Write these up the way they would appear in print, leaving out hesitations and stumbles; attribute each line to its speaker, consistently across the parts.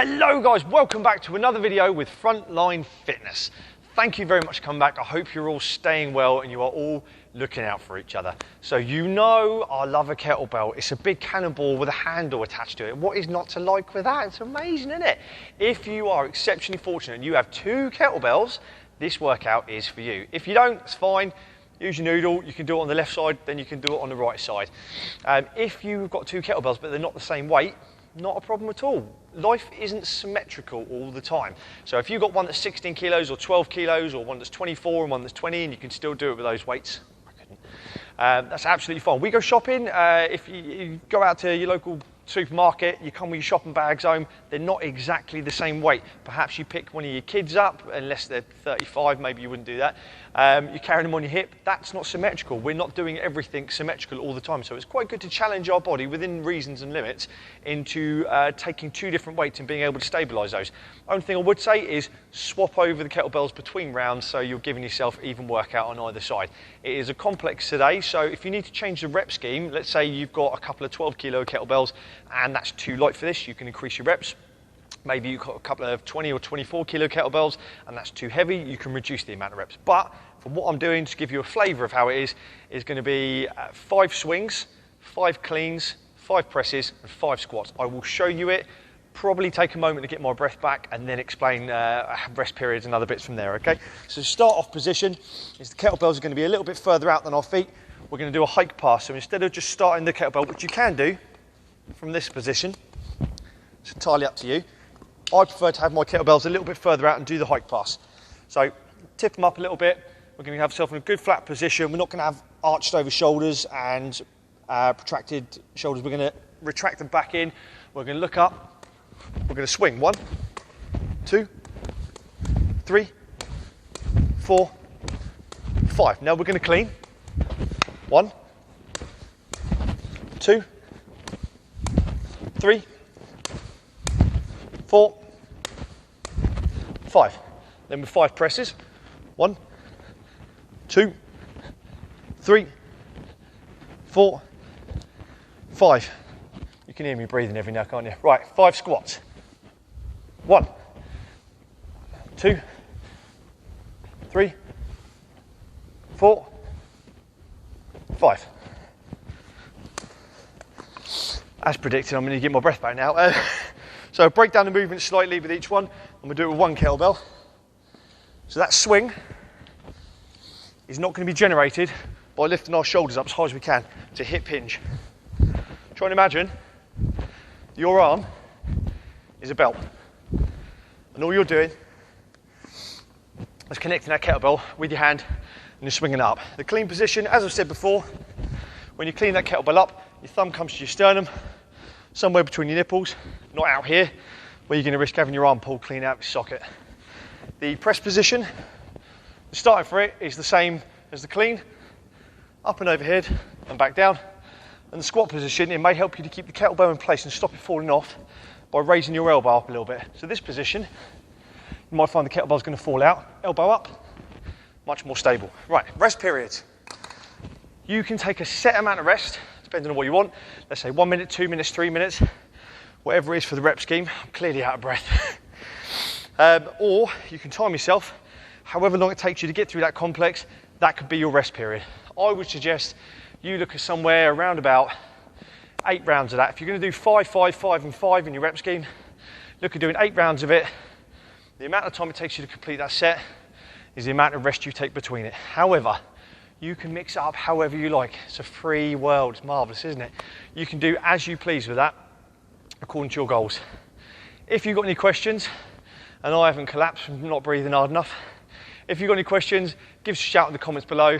Speaker 1: Hello guys, welcome back to another video with Frontline Fitness. Thank you very much for coming back. I hope you're all staying well and you are all looking out for each other. So you know I love a kettlebell. It's a big cannonball with a handle attached to it. What is not to like with that? It's amazing, isn't it? If you are exceptionally fortunate and you have 2 kettlebells, this workout is for you. If you don't, it's fine. Use your noodle, you can do it on the left side, then you can do it on the right side. If you've got 2 kettlebells but they're not the same weight, not a problem at all. Life isn't symmetrical all the time. So if you've got one that's 16 kilos or 12 kilos or one that's 24 and one that's 20 and you can still do it with those weights, I couldn't. That's absolutely fine. We go shopping, if you go out to your local supermarket, you come with your shopping bags home, they're not exactly the same weight. Perhaps you pick one of your kids up, unless they're 35, maybe you wouldn't do that. You're carrying them on your hip, that's not symmetrical. We're not doing everything symmetrical all the time. So it's quite good to challenge our body within reasons and limits into taking 2 different weights and being able to stabilise those. Only thing I would say is swap over the kettlebells between rounds so you're giving yourself even workout on either side. It is a complex today, so if you need to change the rep scheme, let's say you've got a couple of 12 kilo kettlebells and that's too light for this, you can increase your reps. Maybe you've got a couple of 20 or 24 kilo kettlebells and that's too heavy, you can reduce the amount of reps. But from what I'm doing, to give you a flavour of how it is going to be 5 swings, 5 cleans, 5 presses and 5 squats. I will show you it, probably take a moment to get my breath back and then explain rest periods and other bits from there, okay? So start off position is the kettlebells are going to be a little bit further out than our feet. We're going to do a hike pass. So instead of just starting the kettlebell, which you can do from this position, it's entirely up to you. I prefer to have my kettlebells a little bit further out and do the hike pass. So tip them up a little bit. We're going to have ourselves in a good flat position. We're not going to have arched over shoulders and protracted shoulders. We're going to retract them back in. We're going to look up. We're going to swing. 1, 2, 3, 4, 5. Now we're going to clean. 1, 2, 3, 4, 5. Then with 5 presses. 1, 2, 3, 4, 5. You can hear me breathing every now, can't you? Right, 5 squats. 1, 2, 3, 4, 5. As predicted, I'm going to get my breath back now. So break down the movement slightly with each one. I'm going to do it with 1 kettlebell. So that swing is not going to be generated by lifting our shoulders up as high as we can to hip hinge. Try and imagine your arm is a belt. And all you're doing is connecting that kettlebell with your hand and you're swinging it up. The clean position, as I've said before, when you clean that kettlebell up, your thumb comes to your sternum, somewhere between your nipples, not out here, where you're going to risk having your arm pulled clean out of your socket. The press position, the starting for it is the same as the clean, up and overhead and back down. And the squat position, it may help you to keep the kettlebell in place and stop it falling off by raising your elbow up a little bit. So this position, you might find the kettlebell's going to fall out, elbow up, much more stable. Right, rest periods. You can take a set amount of rest, depending on what you want. Let's say 1 minute, 2 minutes, 3 minutes, whatever it is for the rep scheme. I'm clearly out of breath. Or you can time yourself, however long it takes you to get through that complex, that could be your rest period. I would suggest you look at somewhere around about 8 rounds of that. If you're going to do 5, 5, 5 and 5 in your rep scheme, look at doing 8 rounds of it. The amount of time it takes you to complete that set is the amount of rest you take between it. However, you can mix it up however you like. It's a free world. It's marvellous, isn't it? You can do as you please with that according to your goals. If you've got any questions, and I haven't collapsed from not breathing hard enough, if you've got any questions, give us a shout in the comments below.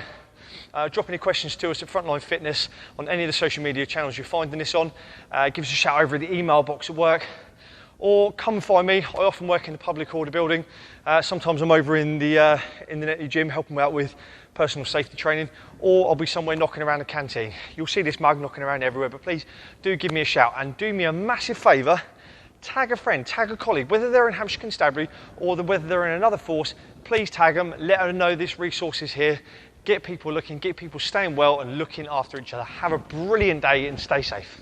Speaker 1: Drop any questions to us at Frontline Fitness on any of the social media channels you're finding this on. Give us a shout over in the email box at work. Or come and find me. I often work in the public order building. Sometimes I'm over in the Netty gym helping out with personal safety training, or I'll be somewhere knocking around a canteen. You'll see this mug knocking around everywhere, but please do give me a shout and do me a massive favour. Tag a friend, tag a colleague, whether they're in Hampshire Constabulary or whether they're in another force, please tag them, let them know this resource is here. Get people looking, get people staying well and looking after each other. Have a brilliant day and stay safe.